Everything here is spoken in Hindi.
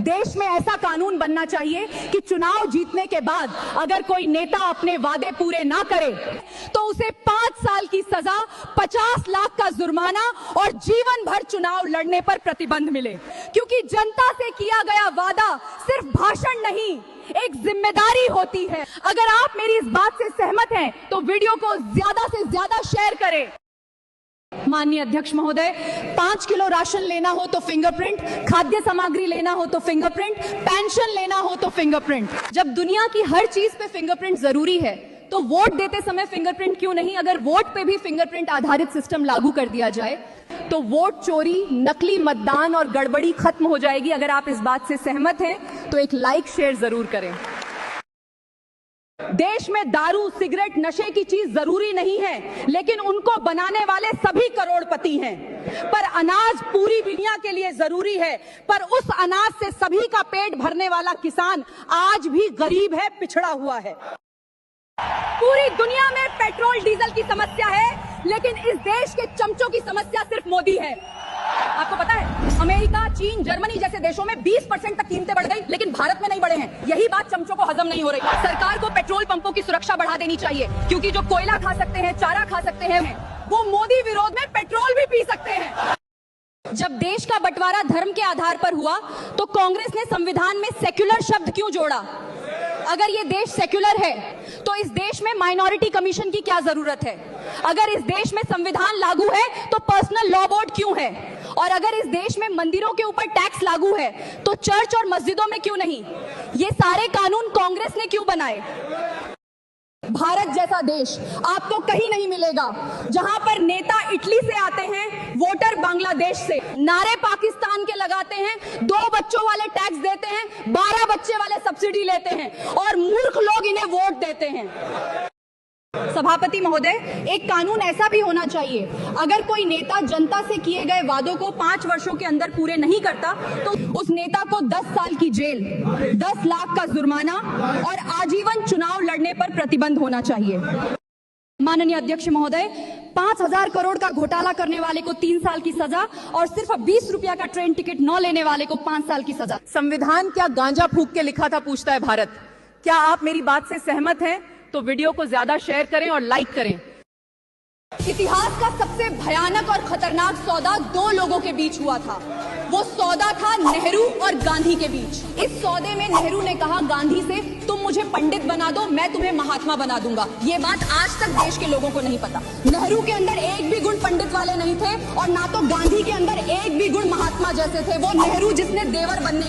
देश में ऐसा कानून बनना चाहिए कि चुनाव जीतने के बाद अगर कोई नेता अपने वादे पूरे ना करे तो उसे 5 साल की सजा, 50 लाख का जुर्माना और जीवन भर चुनाव लड़ने पर प्रतिबंध मिले। क्योंकि जनता से किया गया वादा सिर्फ भाषण नहीं, एक जिम्मेदारी होती है। अगर आप मेरी इस बात से सहमत हैं तो वीडियो को ज्यादा से ज्यादा शेयर करें। माननीय अध्यक्ष महोदय, 5 किलो राशन लेना हो तो फिंगरप्रिंट, खाद्य सामग्री लेना हो तो फिंगरप्रिंट, पेंशन लेना हो तो फिंगरप्रिंट। जब दुनिया की हर चीज पे फिंगरप्रिंट जरूरी है तो वोट देते समय फिंगरप्रिंट क्यों नहीं? अगर वोट पे भी फिंगरप्रिंट आधारित सिस्टम लागू कर दिया जाए तो वोट चोरी, नकली मतदान और गड़बड़ी खत्म हो जाएगी। अगर आप इस बात से सहमत हैं तो एक लाइक शेयर जरूर करें। देश में दारू, सिगरेट, नशे की चीज जरूरी नहीं है, लेकिन उनको बनाने वाले सभी करोड़पति हैं। पर अनाज पूरी दुनिया के लिए जरूरी है, पर उस अनाज से सभी का पेट भरने वाला किसान आज भी गरीब है, पिछड़ा हुआ है। पूरी दुनिया में पेट्रोल डीजल की समस्या है, लेकिन इस देश के चमचों की समस्या सिर्फ मोदी है। आपको पता है, अमेरिका, चीन, जर्मनी जैसे देशों में 20% तक कीमतें बढ़ गई, लेकिन भारत में नहीं बढ़े हैं। यही बात चमचों को हजम नहीं हो रही। सरकार को पेट्रोल पंपों की सुरक्षा बढ़ा देनी चाहिए, क्योंकि जो कोयला खा सकते हैं, चारा खा सकते हैं, वो मोदी विरोध में पेट्रोल भी पी सकते हैं। जब देश का बंटवारा धर्म के आधार पर हुआ तो कांग्रेस ने संविधान में सेक्युलर शब्द क्यों जोड़ा? अगर ये देश सेक्युलर है तो इस देश में माइनॉरिटी कमीशन की क्या जरूरत है? अगर इस देश में संविधान लागू है तो पर्सनल लॉ बोर्ड क्यों है? और अगर इस देश में मंदिरों के ऊपर टैक्स लागू है तो चर्च और मस्जिदों में क्यों नहीं? ये सारे कानून कांग्रेस ने क्यों बनाए? भारत जैसा देश आपको कहीं नहीं मिलेगा जहां पर नेता इटली से आते हैं, वोटर बांग्लादेश से, नारे पाकिस्तान के लगाते हैं, 2 बच्चों वाले टैक्स देते हैं, 12 बच्चे वाले सब्सिडी लेते हैं और मूर्ख लोग इन्हें वोट देते हैं। सभापति महोदय, एक कानून ऐसा भी होना चाहिए, अगर कोई नेता जनता से किए गए वादों को 5 वर्षों के अंदर पूरे नहीं करता तो उस नेता को 10 साल की जेल, 10 लाख का जुर्माना और आजीवन चुनाव लड़ने पर प्रतिबंध होना चाहिए। माननीय अध्यक्ष महोदय, 5,000 करोड़ का घोटाला करने वाले को 3 साल की सजा और सिर्फ 20 रुपया का ट्रेन टिकट न लेने वाले को 5 साल की सजा। संविधान क्या गांजा फूंक के लिखा था, पूछता है भारत। क्या आप मेरी बात से सहमत हैं? तो वीडियो को ज्यादा शेयर करें और लाइक करें। इतिहास का सबसे भयानक और खतरनाक सौदा 2 लोगों के बीच हुआ था। वो सौदा था नेहरू और गांधी के बीच। इस सौदे में नेहरू ने कहा गांधी से, तुम मुझे पंडित बना दो, मैं तुम्हें महात्मा बना दूंगा। ये बात आज तक देश के लोगों को नहीं पता। नेहरू के अंदर एक भी गुण पंडित वाले नहीं थे और ना तो गांधी के अंदर एक भी गुण महात्मा जैसे थे। वो नेहरू जिसने देवर बनने